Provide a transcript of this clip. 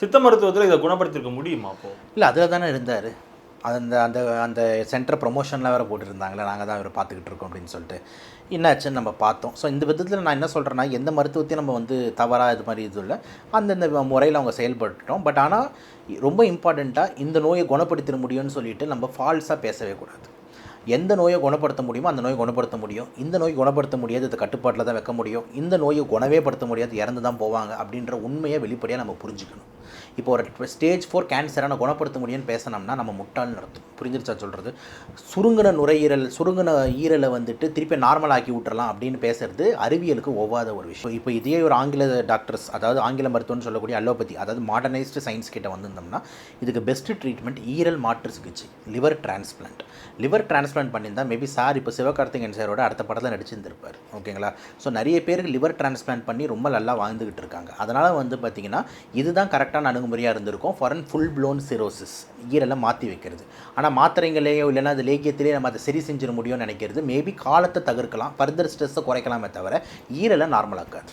சித்த மருத்துவத்தில் இதை குணப்படுத்திருக்க முடியுமா அப்போது? இல்லை, அதில் தானே இருந்தார். அந்த அந்த அந்த சென்டர் ப்ரொமோஷனில் வேறு போட்டுருந்தாங்களே, நாங்கள் தான் இவரை பார்த்துக்கிட்டு இருக்கோம் அப்படின்னு சொல்லிட்டு. என்னாச்சுன்னு நம்ம பார்த்தோம். ஸோ இந்த விதத்தில் நான் என்ன சொல்கிறேன்னா, எந்த மருத்துவத்தையும் நம்ம வந்து தவறாக இது மாதிரி இது இல்லை, அந்தந்த முறையில் அவங்க செயல்பட்டுட்டோம். பட் ஆனால் ரொம்ப இம்பார்ட்டண்ட்டாக இந்த நோயை குணப்படுத்திட முடியும்னு சொல்லிட்டு நம்ம ஃபால்ஸாக பேசவே கூடாது. எந்த நோயை குணப்படுத்த முடியுமோ அந்த நோயை குணப்படுத்த முடியும். இந்த நோய் குணப்படுத்த முடியாது, இது கட்டுப்பாட்டில் தான் வைக்க முடியும். இந்த நோயை குணவே படுத்த முடியாது, இறந்து தான் போவாங்க அப்படின்ற உண்மையை வெளிப்படையாக நம்ம புரிஞ்சுக்கணும். இப்போ ஒரு ஸ்டேஜ் 4 கேன்சரை நான் குணப்படுத்த முடியும்னு பேசினோம்னா நம்ம முட்டாள்னு அர்த்தம். புரிஞ்சிருச்சா சொல்கிறது? சுருங்கின நுரையீரல், சுருங்கின ஈரலை வந்துட்டு திருப்பி நார்மல் ஆக்கி விட்டுறலாம் அப்படின்னு பேசுறது அறிவியலுக்கு ஒவ்வாத ஒரு விஷயம். இப்போ இதே ஒரு ஆங்கில டாக்டர்ஸ், அதாவது ஆங்கில மருத்துவம்னு சொல்லக்கூடிய அலோபதி, அதாவது மாடர்னைஸ்டு சயின்ஸ் கிட்ட வந்திருந்தோம்னா இதுக்கு பெஸ்ட்டு ட்ரீட்மெண்ட் ஈரல் மாற்று சிகிச்சை, லிவர் டிரான்ஸ்பிளான்ட். லிவர் டிரான்ஸ்பிளான்ட் பண்ணியிருந்தால் மேபி சார் இப்போ சிவகார்த்திகேயன் சாரோட அடுத்த படத்தில் நடிச்சிருந்திருப்பார். ஓகேங்களா? ஸோ நிறைய பேருக்கு லிவர் டிரான்ஸ்பிளான்ட் பண்ணி ரொம்ப நல்லா வாழ்ந்துக்கிட்டு இருக்காங்க. அதனால் வந்து பார்த்திங்கன்னா இதுதான் கரெக்டான அணுகுமுறையாக இருந்திருக்கும் for an full blown cirrhosis, ஈரலை மாற்றி வைக்கிறது. ஆனால் மாத்திரைங்களையோ இல்லைன்னா அது லேகியத்திலே நம்ம அதை சரி செஞ்சிட முடியும்னு நினைக்கிறது மேபி காலத்தை தவிர்க்கலாம், ஃபர்தர் ஸ்ட்ரெஸ்ஸை குறைக்கலாமே தவிர ஈரலை நார்மலாக்காது.